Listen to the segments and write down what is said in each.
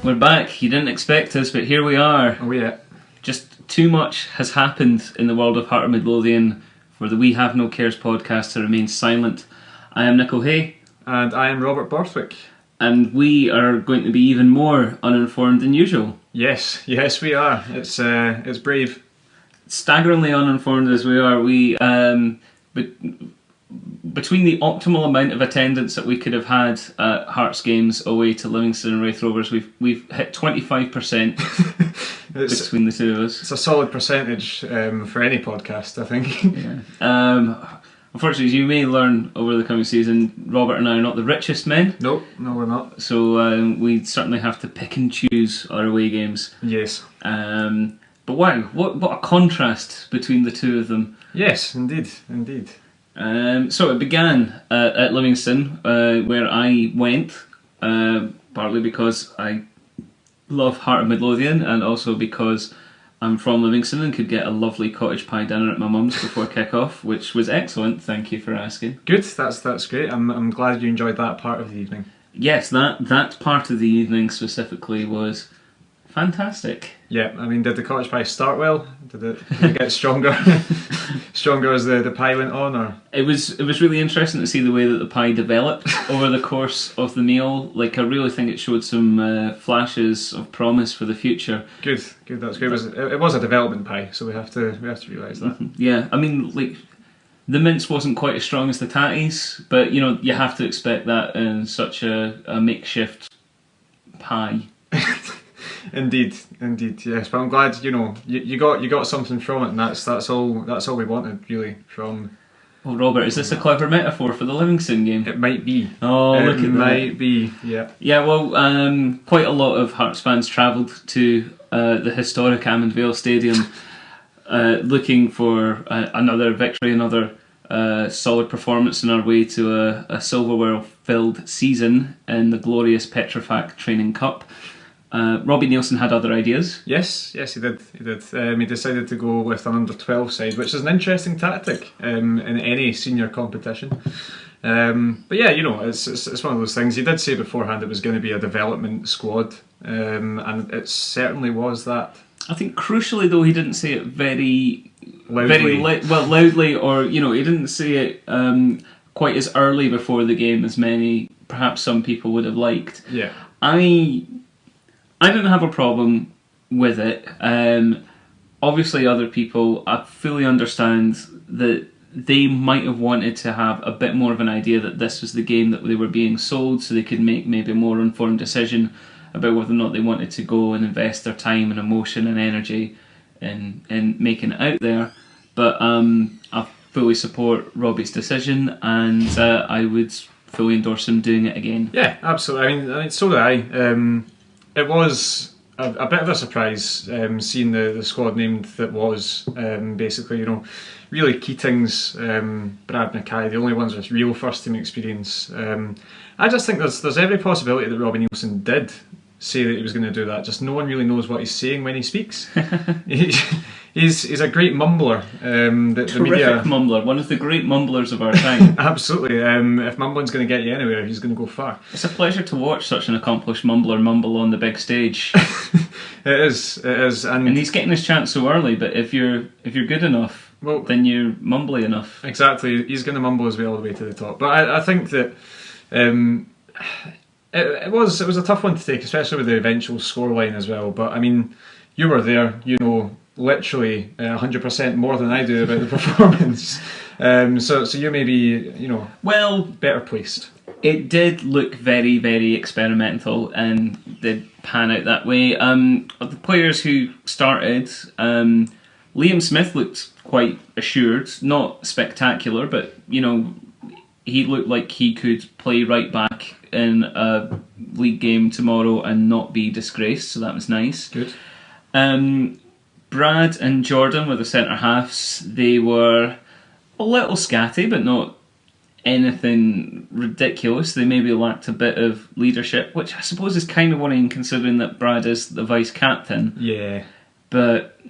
We're back. You didn't expect us, but here we are. Oh yeah. Just too much has happened in the world of Heart of Midlothian for the We Have No Cares podcast to remain silent. I am Nick O'Hay. And I am Robert Borthwick. And we are going to be even more uninformed than usual. Yes, we are. It's brave. Staggeringly uninformed as we are, between the optimal amount of attendance that we could have had at Hearts games away to Livingston and Raith Rovers, we've hit 25% between the two of us. It's a solid percentage for any podcast, I think. Yeah. Unfortunately, as you may learn over the coming season, Robert and I are not the richest men. No, we're not. So we certainly have to pick and choose our away games. Yes. But wow, what a contrast between the two of them. Yes, indeed. So it began at Livingston, where I went, partly because I love Heart of Midlothian, and also because I'm from Livingston and could get a lovely cottage pie dinner at my mum's before kick-off, which was excellent. Thank you for asking. Good, that's great. I'm glad you enjoyed that part of the evening. Yes, that part of the evening specifically was fantastic. Yeah, I mean, did the cottage pie start well? Did it get stronger? Stronger as the pie went on, or? It was really interesting to see the way that the pie developed over the course of the meal. Like, I really think it showed some flashes of promise for the future. Good, that's great. It was a development pie, so we have to realise that. Yeah, I mean, like, the mince wasn't quite as strong as the tatties, but you have to expect that in such a makeshift pie. Indeed, yes. But I'm glad you got something from it, and that's all we wanted really from. Well, Robert, is this a clever metaphor for the Livingston game? It might be. Oh, look at that. It might be. Yeah. Yeah. Well, quite a lot of Hearts fans travelled to the historic Amond Vale Stadium, looking for another victory, another solid performance in our way to a silverware-filled season in the glorious Petrofac Training Cup. Robbie Nielsen had other ideas. Yes, he did. He decided to go with an under-12 side, which is an interesting tactic in any senior competition. But yeah, it's one of those things. He did say beforehand it was going to be a development squad, and it certainly was that. I think crucially though, he didn't say it very loudly, or he didn't say it quite as early before the game as perhaps some people would have liked. Yeah, I didn't have a problem with it. Obviously other people, I fully understand that they might have wanted to have a bit more of an idea that this was the game that they were being sold, so they could make maybe a more informed decision about whether or not they wanted to go and invest their time and emotion and energy in making it out there. But I fully support Robbie's decision, and I would fully endorse him doing it again. Yeah, absolutely. I mean, so did I. It was a bit of a surprise seeing the squad named that was basically, really Keating's, Brad Mackay, the only ones with real first team experience. I just think there's every possibility that Robbie Nielsen did say that he was going to do that. Just no one really knows what he's saying when he speaks. He's a great mumbler. The media, mumbler, one of the great mumblers of our time. Absolutely. If mumbling's going to get you anywhere, he's going to go far. It's a pleasure to watch such an accomplished mumbler mumble on the big stage. It is, and he's getting his chance so early. But if you're good enough, then you're mumbly enough. Exactly, he's going to mumble his way all the way to the top. But I think that it was a tough one to take, especially with the eventual scoreline as well. But I mean, you were there, literally 100% more than I do about the performance. So you may be, better placed. It did look very, very experimental and did pan out that way. Of the players who started, Liam Smith looked quite assured, not spectacular, but he looked like he could play right back in a league game tomorrow and not be disgraced, so that was nice. Good. Brad and Jordan were the centre halves. They were a little scatty, but not anything ridiculous. They maybe lacked a bit of leadership, which I suppose is kind of worrying considering that Brad is the vice captain. Yeah. But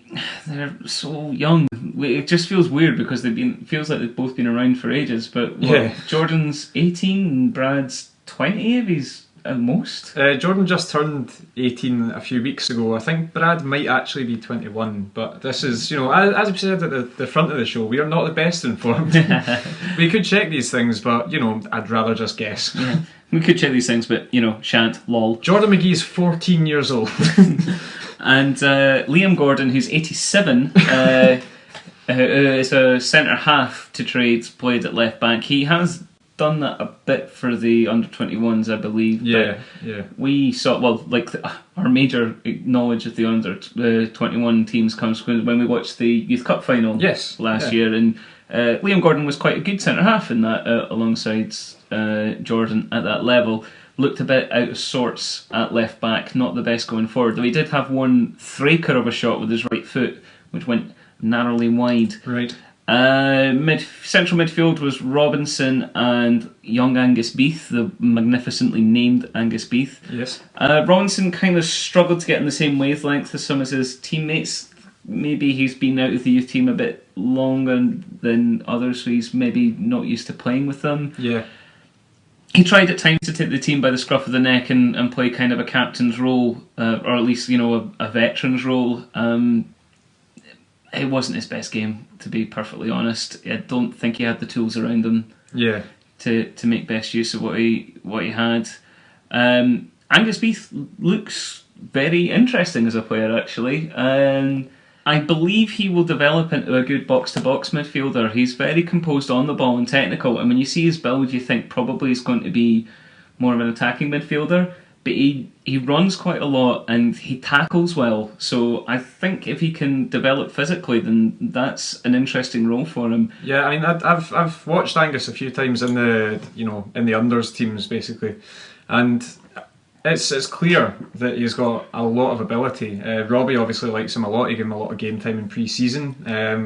they're so young. It just feels weird because feels like they've both been around for ages. But Jordan's 18 and Brad's 20 if he's at most. Jordan just turned 18 a few weeks ago. I think Brad might actually be 21, but this is, as we said at the front of the show, we are not the best informed. We could check these things, but, I'd rather just guess. Yeah. We could check these things, but, shan't, lol. Jordan McGee's 14 years old. And Liam Gordon, who's 87, is a centre-half to Trades, played at left-back. He has done that a bit for the under-21s, I believe. Yeah. We saw, our major knowledge of the under-21 teams comes when we watched the Youth Cup final last year, and Liam Gordon was quite a good centre-half in that, alongside Jordan at that level. Looked a bit out of sorts at left back, not the best going forward, though he did have one thraker of a shot with his right foot, which went narrowly wide. Right. Central midfield was Robinson and young Angus Beath, the magnificently named Angus Beath. Yes. Robinson kind of struggled to get in the same wavelength as some of his teammates. Maybe he's been out of the youth team a bit longer than others, so he's maybe not used to playing with them. Yeah. He tried at times to take the team by the scruff of the neck and play kind of a captain's role, or at least, a veteran's role. It wasn't his best game, to be perfectly honest. I don't think he had the tools around him to make best use of what he had. Angus Beath looks very interesting as a player, actually. I believe he will develop into a good box-to-box midfielder. He's very composed on the ball and technical, and when you see his build, you think probably he's going to be more of an attacking midfielder, but he runs quite a lot and he tackles well, so I think if he can develop physically, then that's an interesting role for him. Yeah, I mean, I've watched Angus a few times in the unders teams, basically, and it's clear that he's got a lot of ability. Robbie obviously likes him a lot. He gave him a lot of game time in pre-season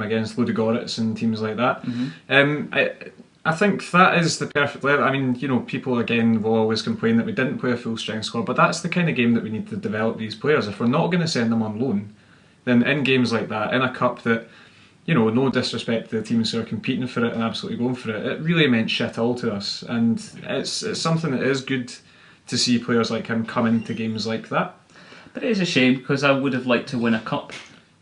against Ludogorets and teams like that. Mm-hmm. I think that is the perfect level. I mean, people again will always complain that we didn't play a full strength squad, but that's the kind of game that we need to develop these players. If we're not going to send them on loan, then in games like that, in a cup that, no disrespect to the teams who are competing for it and absolutely going for it, it really meant shit all to us. And it's something that is good to see players like him come into games like that. But it is a shame, because I would have liked to win a cup.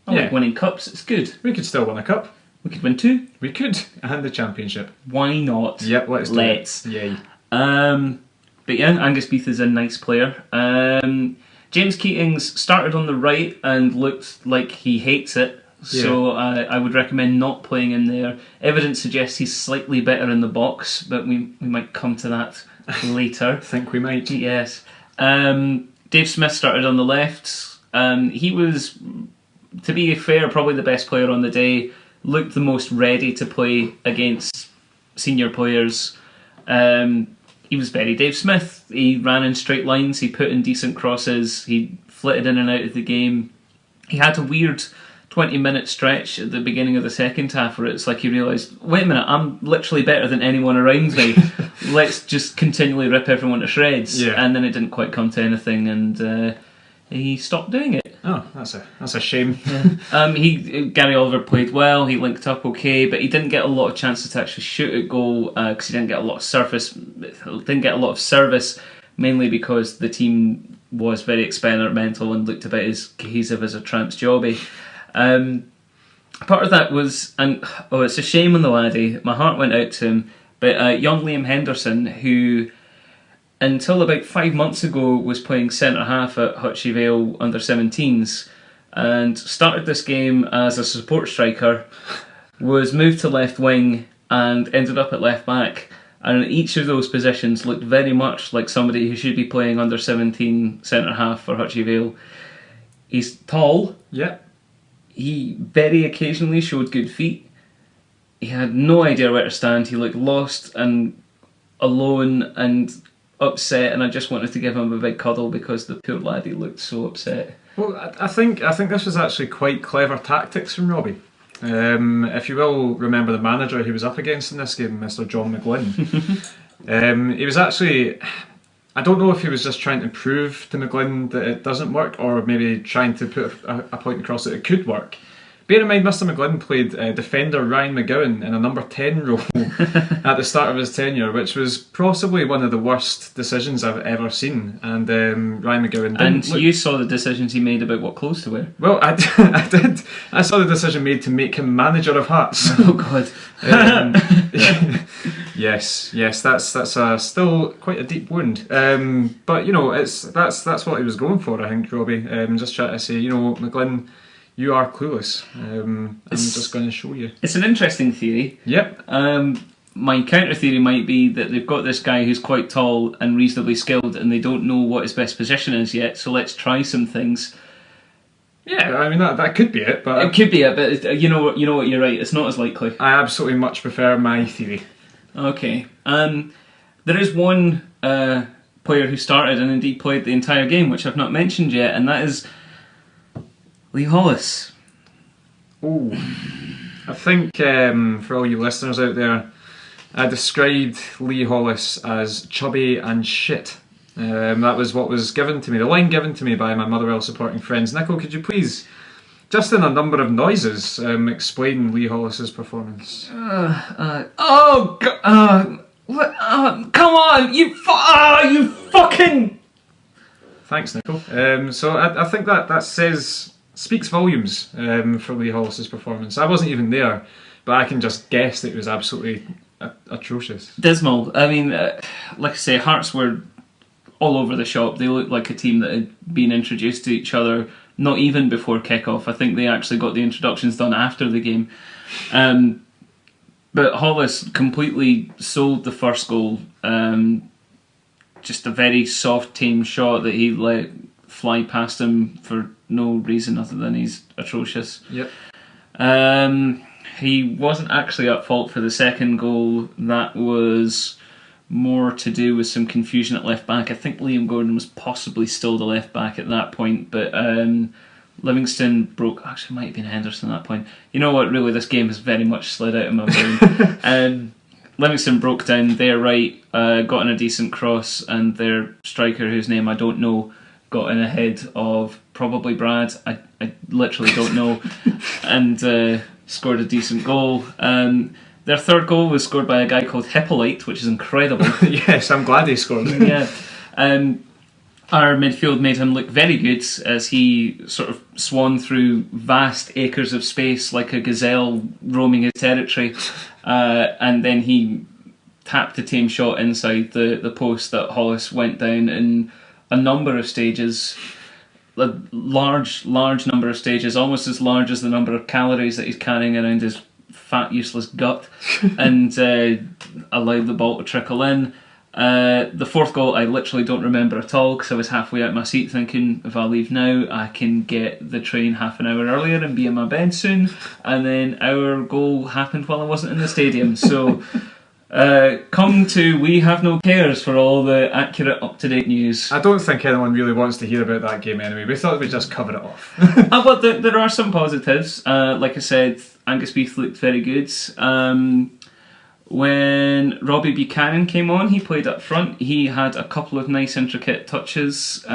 I like winning cups, it's good. We could still win a cup. We could win 2. We could, and the championship. Why not? Yep, let's do it. Yay. But yeah, Angus Beath is a nice player. James Keatings started on the right and looked like he hates it. So I would recommend not playing in there. Evidence suggests he's slightly better in the box, but we might come to that later. I think we might. Yes. Dave Smith started on the left. He was, to be fair, probably the best player on the day. Looked the most ready to play against senior players. He was very Dave Smith. He ran in straight lines. He put in decent crosses. He flitted in and out of the game. He had a weird 20-minute stretch at the beginning of the second half where it's like he realised, wait a minute, I'm literally better than anyone around me. Let's just continually rip everyone to shreds. Yeah. And then it didn't quite come to anything, and he stopped doing it. Oh, that's a shame. Gary Oliver played well. He linked up okay, but he didn't get a lot of chances to actually shoot at goal because he didn't get a lot of service, mainly because the team was very experimental and looked about as cohesive as a tramp's jobby. Part of that was, it's a shame on the laddie. My heart went out to him, but young Liam Henderson, who until about 5 months ago was playing centre-half at Hutchie Vale under-17s and started this game as a support striker, was moved to left wing and ended up at left back, and each of those positions looked very much like somebody who should be playing under-17 centre-half for Hutchie Vale. He's tall. Yeah. He very occasionally showed good feet. He had no idea where to stand. He looked lost and alone and upset, and I just wanted to give him a big cuddle because the poor laddie looked so upset. Well, I think this was actually quite clever tactics from Robbie. If you will remember the manager he was up against in this game, Mr. John McGlynn. He was actually, I don't know if he was just trying to prove to McGlynn that it doesn't work, or maybe trying to put a point across that it could work. Bear in mind, Mr. McGlynn played defender Ryan McGowan in a number 10 role at the start of his tenure, which was possibly one of the worst decisions I've ever seen. And Ryan McGowan didn't you saw the decisions he made about what clothes to wear. Well, I did. I saw the decision made to make him manager of Hearts. Oh God. Yes, that's still quite a deep wound. But that's what he was going for, I think, Robbie. Just trying to say, McGlynn, you are clueless. I'm just going to show you. It's an interesting theory. Yep. My counter theory might be that they've got this guy who's quite tall and reasonably skilled, and they don't know what his best position is yet. So let's try some things. Yeah, I mean that could be it, but it could be it. But you know what? You're right. It's not as likely. I absolutely much prefer my theory. Okay. There is one player who started and indeed played the entire game, which I've not mentioned yet, and that is Lee Hollis. Oh, I think for all you listeners out there, I described Lee Hollis as chubby and shit. That was what was given to me, the line given to me by my Motherwell supporting friends. Nico, could you please, just in a number of noises, explain Lee Hollis's performance? Come on, you fucking... Thanks, Nico. So I think that speaks volumes for Lee Hollis's performance. I wasn't even there, but I can just guess that it was absolutely atrocious. Dismal. I mean, like I say, Hearts were all over the shop. They looked like a team that had been introduced to each other not even before kick-off. I think they actually got the introductions done after the game. But Hollis completely sold the first goal. Just a very soft, tame shot that he let fly past him for no reason other than he's atrocious. Yep. He wasn't actually at fault for the second goal. That was more to do with some confusion at left back. I think Liam Gordon was possibly still the left back at that point, but Livingston broke... Actually, it might have been Henderson at that point. You know what, really, this game has very much slid out of my brain. Livingston broke down their right, got in a decent cross, and their striker, whose name I don't know, got in ahead of probably Brad. I literally don't know. And scored a decent goal. Their third goal was scored by a guy called Hippolyte, which is incredible. Yes, I'm glad he scored. Yeah. Our midfield made him look very good as he sort of swung through vast acres of space like a gazelle roaming his territory. And then he tapped a tame shot inside the post that Hollis went down in a number of stages. A large number of stages, almost as large as the number of calories that he's carrying around his fat, useless gut, and allowed the ball to trickle in. The fourth goal I literally don't remember at all because I was halfway out my seat thinking, if I leave now I can get the train half an hour earlier and be in my bed soon. And then our goal happened while I wasn't in the stadium. So come to We Have No Cares for all the accurate, up-to-date news. I don't think anyone really wants to hear about that game anyway. We thought we'd just cover it off. But there are some positives. Like I said, Angus Beath looked very good. When Robbie Buchanan came on, he played up front. He had a couple of nice intricate touches.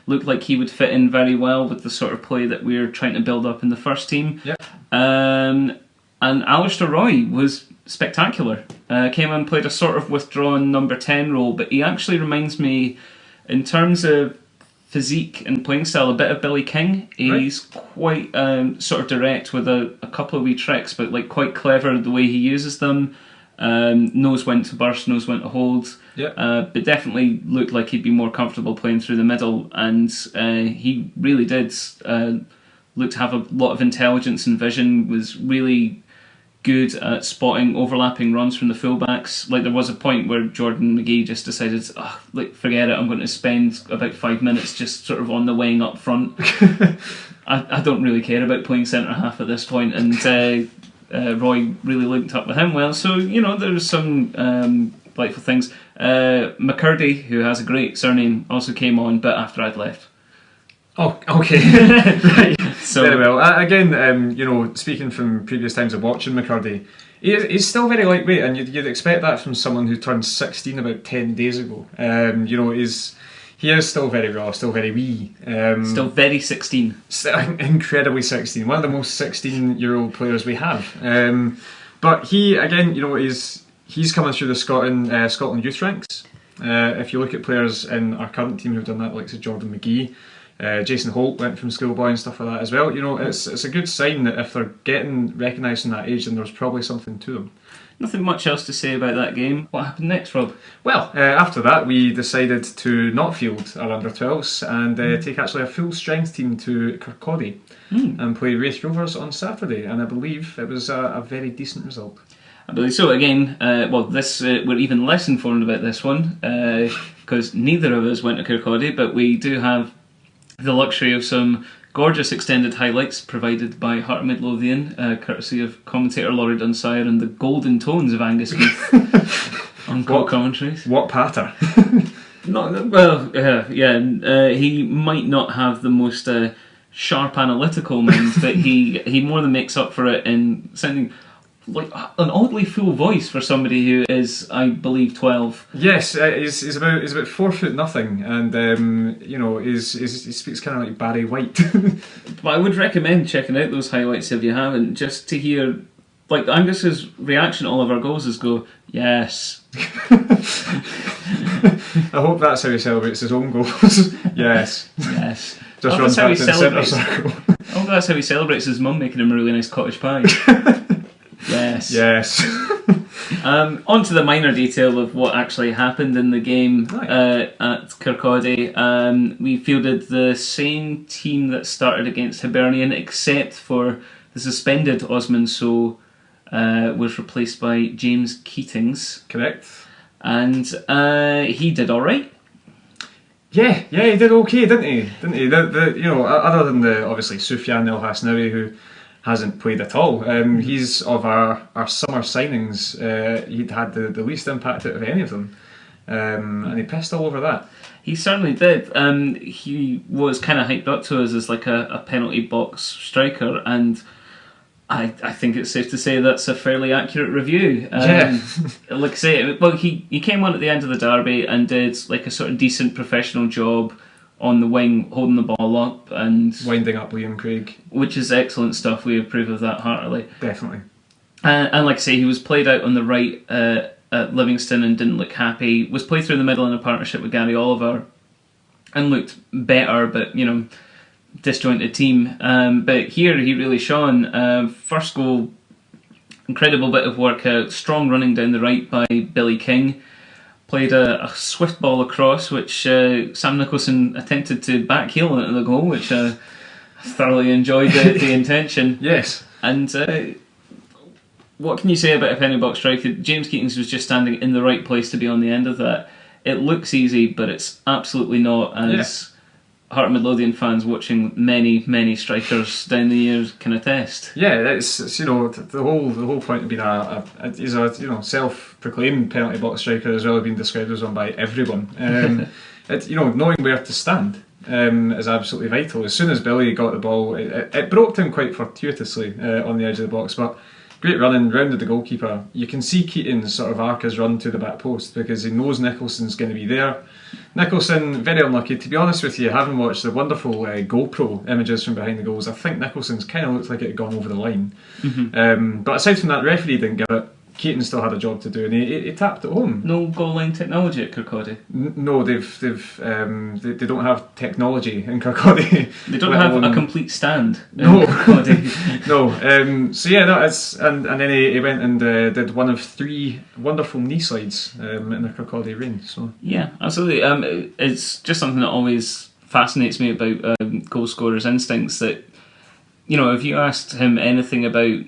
Looked like he would fit in very well with the sort of play that we're trying to build up in the first team. Yep. And Alistair Roy was spectacular. Came on and played a sort of withdrawn number 10 role, but he actually reminds me, in terms of physique and playing style, a bit of Billy King. He's quite sort of direct with a couple of wee tricks, but like quite clever the way he uses them. Knows when to burst, knows when to hold. Yep. But definitely looked like he'd be more comfortable playing through the middle, and he really did. Looked to have a lot of intelligence and vision, was really good at spotting overlapping runs from the fullbacks. Like there was a point where Jordan McGee just decided, forget it, I'm going to spend about 5 minutes just sort of on the wing up front. I don't really care about playing centre half at this point, and Roy really linked up with him well. So there's some delightful things. McCurdy, who has a great surname, also came on, but after I'd left. Oh, okay. Right. So, very well. Again, speaking from previous times of watching McCurdy, he's still very lightweight, and you'd expect that from someone who turned 16 about 10 days ago. He is still very raw, still very wee. Still very 16. Incredibly 16. One of the most 16-year-old players we have. But he, again, he's coming through the Scotland youth ranks. If you look at players in our current team who've done that, like Jordan McGee, Jason Holt went from schoolboy and stuff like that as well. It's a good sign that if they're getting recognised in that age, then there's probably something to them. Nothing much else to say about that game. What happened next, Rob? Well, after that we decided to not field our under-12s and take actually a full-strength team to Kirkcaldy and play Raith Rovers on Saturday, and I believe it was a very decent result. I believe so. Again, we're even less informed about this one because neither of us went to Kirkcaldy, but we do have the luxury of some gorgeous extended highlights provided by Heart of Midlothian, courtesy of commentator Laurie Dunsire and the golden tones of Angus Heath on commentaries. What patter? He might not have the most sharp analytical mind, but he more than makes up for it in sounding like an oddly full voice for somebody who is, I believe, 12. Yes, he's about 4 foot nothing, and he speaks kind of like Barry White. But I would recommend checking out those highlights if you haven't, just to hear, like, Angus's reaction to all of our goals is go, yes. I hope that's how he celebrates his own goals. Yes. Yes. Just runs back to the centre circle. Oh, that's how he celebrates his mum making him a really nice cottage pie. Yes. Yes. On to the minor detail of what actually happened in the game at Kirkcaldy. We fielded the same team that started against Hibernian, except for the suspended Osman So was replaced by James Keatings. Correct. And he did all right. Yeah, he did okay, didn't he? Other than obviously Sufyan El Hasnawi, who hasn't played at all. He's of our summer signings. He'd had the least impact out of any of them, and he pissed all over that. He certainly did. He was kind of hyped up to us as like a penalty box striker, and I think it's safe to say that's a fairly accurate review. Like I say, well, he came on at the end of the derby and did like a sort of decent professional job on the wing, holding the ball up and winding up Liam Craig, which is excellent stuff. We approve of that heartily. Definitely. And like I say, he was played out on the right at Livingston and didn't look happy. Was played through the middle in a partnership with Gary Oliver and looked better, but disjointed team. But here he really shone. First goal, incredible bit of work out, strong running down the right by Billy King. Played a swift ball across, which Sam Nicholson attempted to backheel into the goal, which I thoroughly enjoyed the intention. Yes. And what can you say about a penalty box strike? James Keatings was just standing in the right place to be on the end of that. It looks easy, but it's absolutely not, as Heart of Midlothian fans watching many strikers down the years can attest. Yeah, it's the whole point of being he's a self-proclaimed penalty box striker as well as being described as one by everyone. Knowing where to stand is absolutely vital. As soon as Billy got the ball, it broke him quite fortuitously on the edge of the box, but great running, rounded the goalkeeper. You can see Keating's sort of arc his run to the back post because he knows Nicholson's going to be there. Nicholson, very unlucky, to be honest with you, having watched the wonderful GoPro images from behind the goals, I think Nicholson's kind of looked like it had gone over the line. Mm-hmm. But aside from that, referee didn't give it. Keating still had a job to do, and he tapped it home. No goal line technology at Kirkcaldy. No, they don't have technology in Kirkcaldy. They don't have a complete stand. No, no. So yeah, and then he went and did one of 3 wonderful knee slides in the Kirkcaldy rain. So yeah, absolutely. It's just something that always fascinates me about goal scorers' instincts. That if you asked him anything about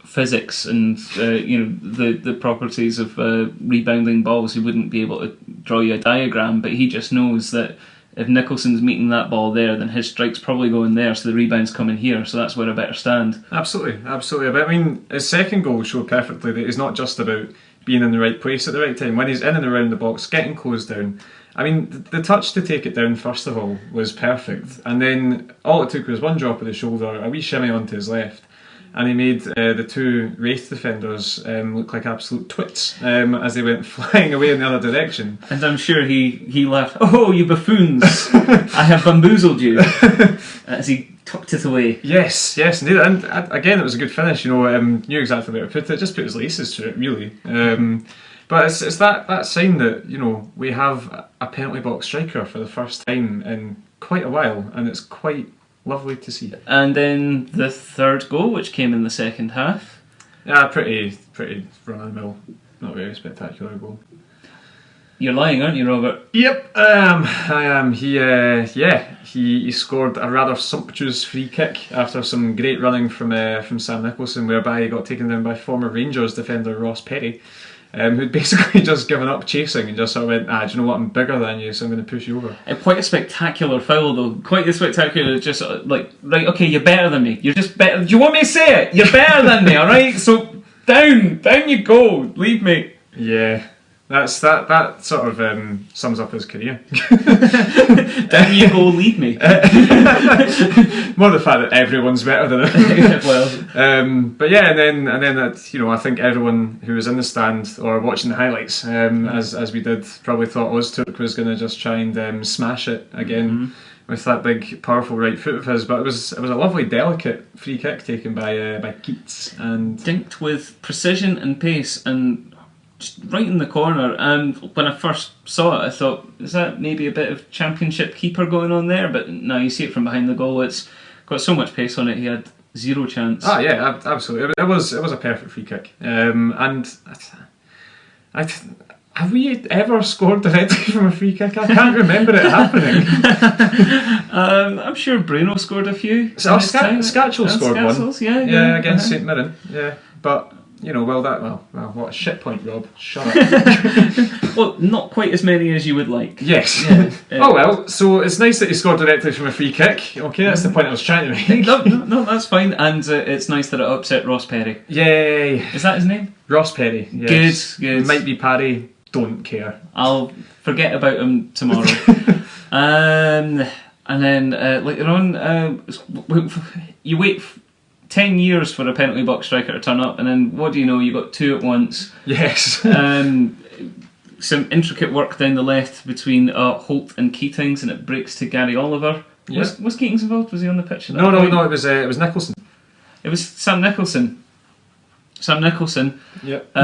physics and the properties of rebounding balls, he wouldn't be able to draw you a diagram, but he just knows that if Nicholson's meeting that ball there, then his strike's probably going there, so the rebound's coming here, so that's where I better stand. Absolutely. But I mean, his second goal showed perfectly that it's not just about being in the right place at the right time. When he's in and around the box, getting closed down, I mean, the touch to take it down first of all was perfect, and then all it took was one drop of the shoulder, a wee shimmy onto his left, and he made the two Raith defenders look like absolute twits as they went flying away in the other direction. And I'm sure he laughed, "Oh, you buffoons! I have bamboozled you," as he tucked it away. Yes, indeed. And again, it was a good finish. Knew exactly where to put it. Just put his laces through it, really. But it's that sign that we have a penalty box striker for the first time in quite a while, and it's quite lovely to see. And then the third goal, which came in the second half. Yeah, pretty run of the mill. Not very spectacular goal. You're lying, aren't you, Robert? Yep, I am. He scored a rather sumptuous free kick after some great running from Sam Nicholson, whereby he got taken down by former Rangers defender Ross Perry, who'd basically just given up chasing and just sort of went, do you know what, I'm bigger than you, so I'm going to push you over. Quite a spectacular foul, though. Quite a spectacular, just like, right, okay, you're better than me. You're just better. Do you want me to say it? You're better than me, alright? So down you go. Leave me. Yeah. That sort of sums up his career. Down you go, leave me. More the fact that everyone's better than him. Well, but yeah, and then that I think everyone who was in the stand or watching the highlights, as we did, probably thought Ozturk was going to just try and smash it again with that big, powerful right foot of his. But it was a lovely, delicate free kick taken by Keats and dinked with precision and pace and. Just right in the corner, and when I first saw it, I thought, is that maybe a bit of championship keeper going on there? But now you see it from behind the goal. It's got so much pace on it. He had zero chance. Ah, yeah, absolutely. It was a perfect free kick. And have we ever scored directly from a free kick? I can't remember it happening. I'm sure Bruno scored a few. So Scatchell scored Scatzels, one. Yeah, against St Mirren. Yeah, but. What a shit point, Rob. Shut up. Well, not quite as many as you would like. Yes. Yeah. Oh well, so it's nice that he scored directly from a free kick. Okay, that's the point I was trying to make. No, that's fine. And it's nice that it upset Ross Perry. Yay. Is that his name? Ross Perry, yes. Good. It might be Parry, don't care. I'll forget about him tomorrow. And then later on, you wait 10 years for a penalty box striker to turn up, and then what do you know, you got two at once. Yes. Some intricate work down the left between Holt and Keatings, and it breaks to Gary Oliver. Yep. Was Keatings involved? Was he on the pitch at that No, point? it was Nicholson. It was Sam Nicholson. Yep.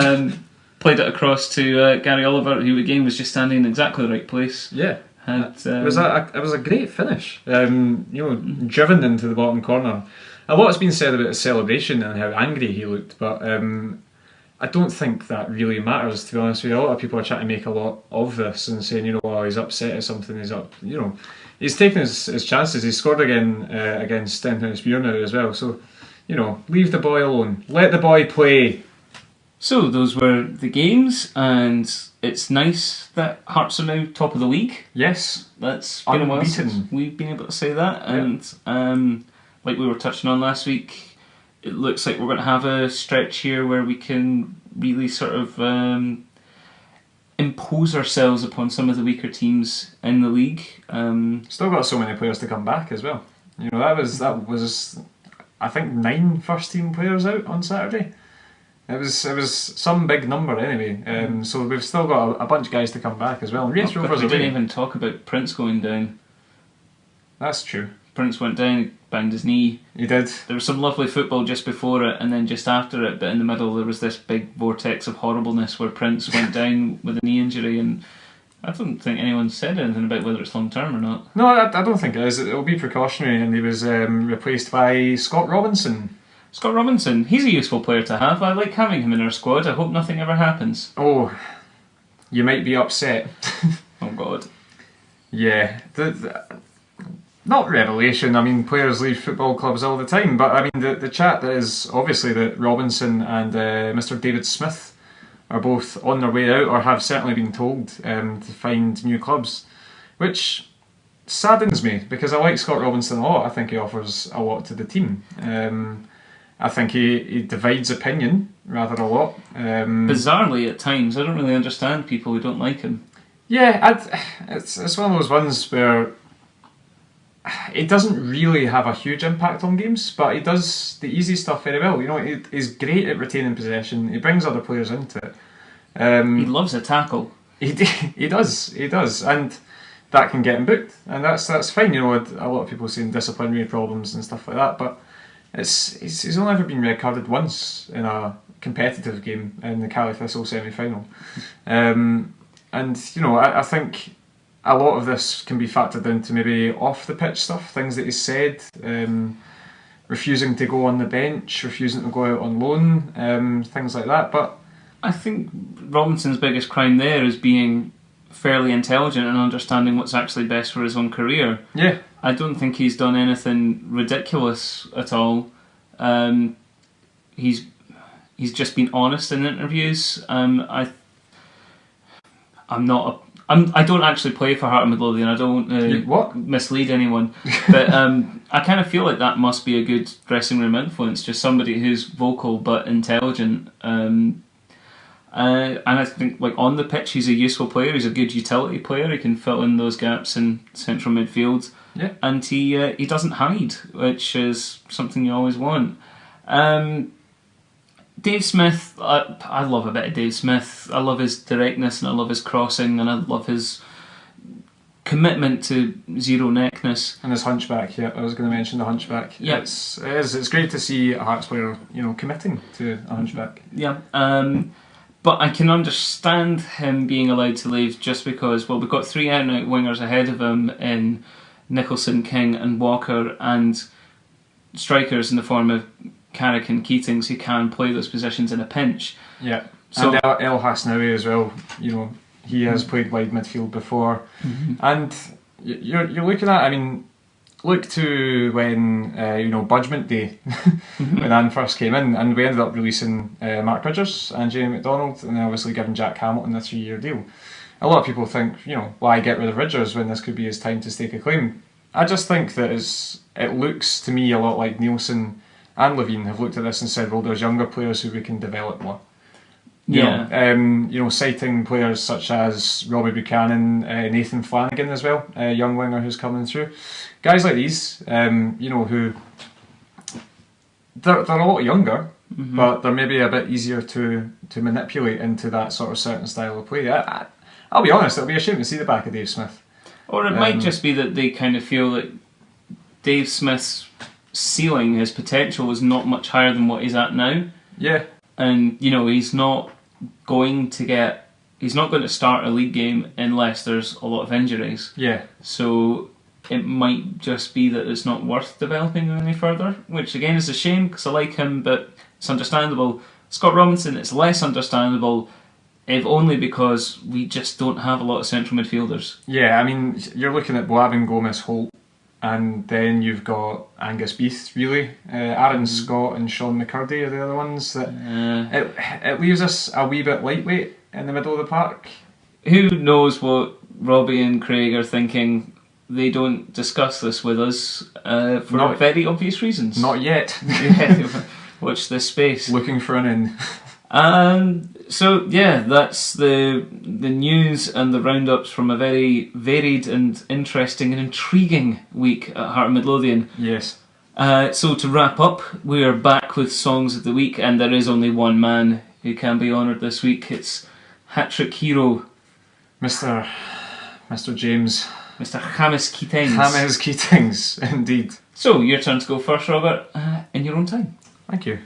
Played it across to Gary Oliver, who again was just standing in exactly the right place. Yeah. It was a great finish. Driven into the bottom corner. A lot's been said about his celebration and how angry he looked, but I don't think that really matters, to be honest with you. A lot of people are trying to make a lot of this and saying, he's upset at something, he's taking his chances. He scored again against Stenhousemuir now as well, so, leave the boy alone. Let the boy play. So those were the games, and it's nice that Hearts are now top of the league. Yes. That's been a while since Unbeaten. we've been able to say that, and like we were touching on last week, it looks like we're going to have a stretch here where we can really sort of impose ourselves upon some of the weaker teams in the league. Still got so many players to come back as well. That was I think 9 first team players out on Saturday. It was some big number anyway. So we've still got a bunch of guys to come back as well. And Raith Rovers we didn't even talk about Prince going down. That's true. Prince went down, he banged his knee. He did. There was some lovely football just before it and then just after it, but in the middle there was this big vortex of horribleness where Prince went down with a knee injury, and I don't think anyone said anything about whether it's long term or not. No, I don't think it is. It'll be precautionary, and he was replaced by Scott Robinson. Scott Robinson, he's a useful player to have. I like having him in our squad. I hope nothing ever happens. Oh, you might be upset. Oh God. Yeah. Not revelation. I mean, players leave football clubs all the time, but I mean, the chat is obviously that Robinson and Mr. David Smith are both on their way out, or have certainly been told to find new clubs, which saddens me because I like Scott Robinson a lot. I think he offers a lot to the team. I think he divides opinion rather a lot. Bizarrely at times, I don't really understand people who don't like him. Yeah, it's one of those ones where he doesn't really have a huge impact on games, but he does the easy stuff very well. You know, he's great at retaining possession. He brings other players into it. He loves a tackle. He does, and that can get him booked, and that's fine. You know, a lot of people saying disciplinary problems and stuff like that, but he's only ever been red carded once in a competitive game in the Cali Thistle semi-final, and you know, I think a lot of this can be factored into maybe off the pitch stuff, things that he's said, refusing to go on the bench, refusing to go out on loan, things like that. But I think Robinson's biggest crime there is being fairly intelligent and understanding what's actually best for his own career. Yeah. I don't think he's done anything ridiculous at all. He's just been honest in interviews. I don't actually play for Heart of Midlothian. I don't mislead anyone, but I kind of feel like that must be a good dressing room influence. Just somebody who's vocal but intelligent. And I think, like, on the pitch, he's a useful player. He's a good utility player. He can fill in those gaps in central midfield. Yeah. And he doesn't hide, which is something you always want. Dave Smith, I love a bit of Dave Smith. I love his directness, and I love his crossing, and I love his commitment to zero neckness. And his hunchback, yeah, I was going to mention the hunchback. Yeah. It's great to see a Hearts player, you know, committing to a hunchback. Yeah. But I can understand him being allowed to leave just because, well, we've got 3 out-and-out wingers ahead of him in Nicholson, King and Walker, and strikers in the form of Carrick and Keatings who can play those positions in a pinch. Yeah, so, and El Hasnaoui as well, you know, he has played wide midfield before. Mm-hmm. And you're looking at, I mean, look to when, you know, Budgement Day, when Anne first came in, and we ended up releasing Mark Ridgers and Jamie McDonald, and obviously giving Jack Hamilton a 3-year deal. A lot of people think, you know, why get rid of Ridgers when this could be his time to stake a claim? I just think that it looks to me a lot like Nielsen and Levine have looked at this and said, well, there's younger players who we can develop more. You know, citing players such as Robbie Buchanan, Nathan Flanagan as well, a young winger who's coming through. Guys like these, you know, who they're a lot younger, but they're maybe a bit easier to manipulate into that sort of certain style of play. I'll be honest, it'll be a shame to see the back of Dave Smith. Or it might just be that they kind of feel that Dave Smith's ceiling, his potential, is not much higher than what he's at now. Yeah. And, you know, he's not going to start a league game unless there's a lot of injuries. Yeah. So it might just be that it's not worth developing any further, which again is a shame because I like him, but it's understandable. Scott Robinson, it's less understandable, if only because we just don't have a lot of central midfielders. Yeah, I mean, you're looking at Blavin, Gomez, Holt, and then you've got Angus Beath, really. Aaron Scott and Sean McCurdy are the other ones. That it leaves us a wee bit lightweight in the middle of the park. Who knows what Robbie and Craig are thinking? They don't discuss this with us for very obvious reasons. Not yet. Watch this space. Looking for an in. So yeah, that's the news and the roundups from a very varied and interesting and intriguing week at Heart of Midlothian. Yes. So to wrap up, we are back with Songs of the Week, and there is only one man who can be honoured this week. It's hat-trick hero, Mr. James. Mr. James Keatings. James Keatings, indeed. So, your turn to go first, Robert, in your own time. Thank you.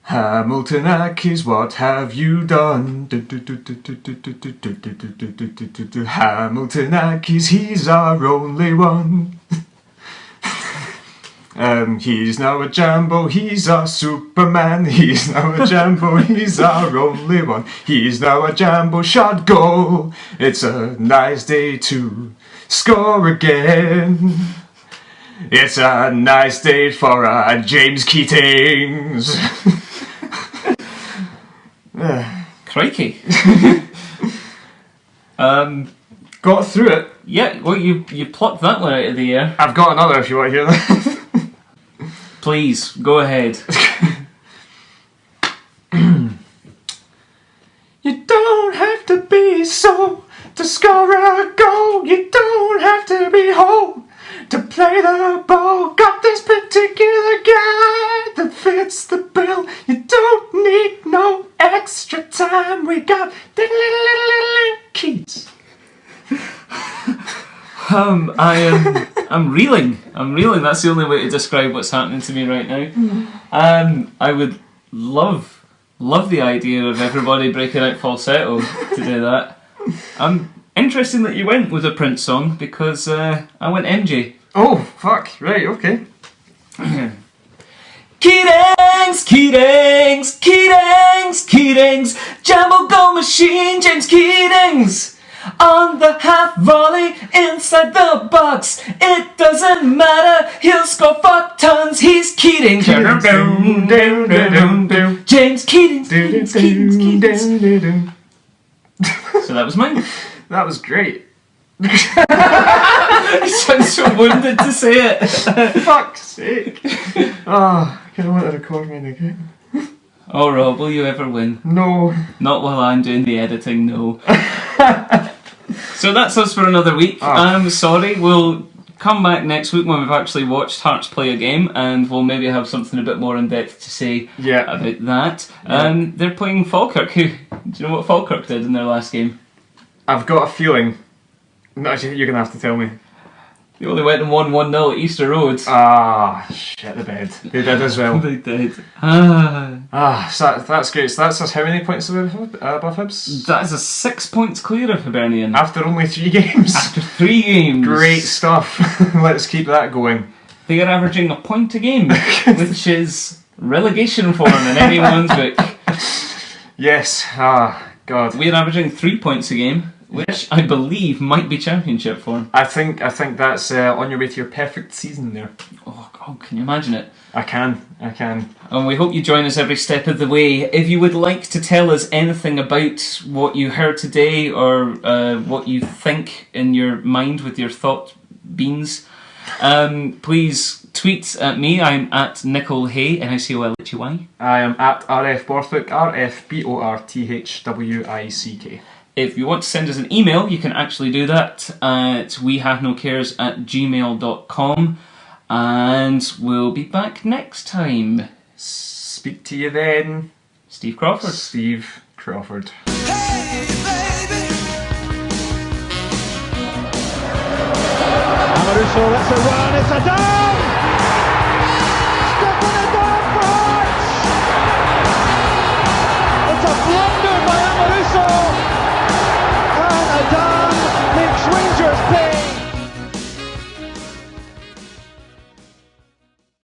Hamilton Ackies, what have you done? Hamilton Ackies, he's our only one. He's now a Jambo, he's our Superman. He's now a Jambo, he's our only one. He's now a Jambo shot goal. It's a nice day to score again. It's a nice day for James Keatings. Crikey. Got through it. Yeah, well, you plucked that one out of the air. I've got another if you want to hear that. Please, go ahead. You don't have to be so to score a goal. You don't have to be home to play fits the bill. You don't need no extra time. We got keys. I'm reeling. That's the only way to describe what's happening to me right now. I would love the idea of everybody breaking out falsetto to do that. Interesting that you went with a Prince song because I went MJ. Oh, fuck. Right, okay. Keatings, Keatings, Keatings, Keatings, Jumbo Go Machine, James Keatings. On the half volley, inside the box, it doesn't matter, he'll score 4 tons, he's Keating. James Keating. So that was mine. That was great. I sound so wounded to say it. Fuck's sake. I kind of want to record mine again. Oh Rob, will you ever win? No. Not while I'm doing the editing, no. So that's us for another week. I'm sorry, we'll come back next week when we've actually watched Hearts play a game and we'll maybe have something a bit more in depth to say about that. They're playing Falkirk. Do you know what Falkirk did in their last game? I've got a feeling. No, actually, you're going to have to tell me. They only went and won 1-0 at Easter Road. Shit the bed. They did as well. They did. So that's great. So that's us how many points above Hibs? That is a 6 points clear of Hibernian. After only 3 games? After 3 games. Great stuff. Let's keep that going. They are averaging a point a game, which is relegation form in anyone's book. Yes. God. We're averaging 3 points a game, which I believe might be championship form. I think that's on your way to your perfect season there. Oh, can you imagine it? I can. And we hope you join us every step of the way. If you would like to tell us anything about what you heard today or what you think in your mind with your thought beans, please tweet at me. I'm at Nicol Hay, NICOLHEY. I am at RF Borthwick, RFBORTHWICK. If you want to send us an email, you can actually do that at wehavenocares@gmail.com. And we'll be back next time. Speak to you then. Steve Crawford. Steve Crawford. Hey, baby. Amaruso, that's a run, it's a done!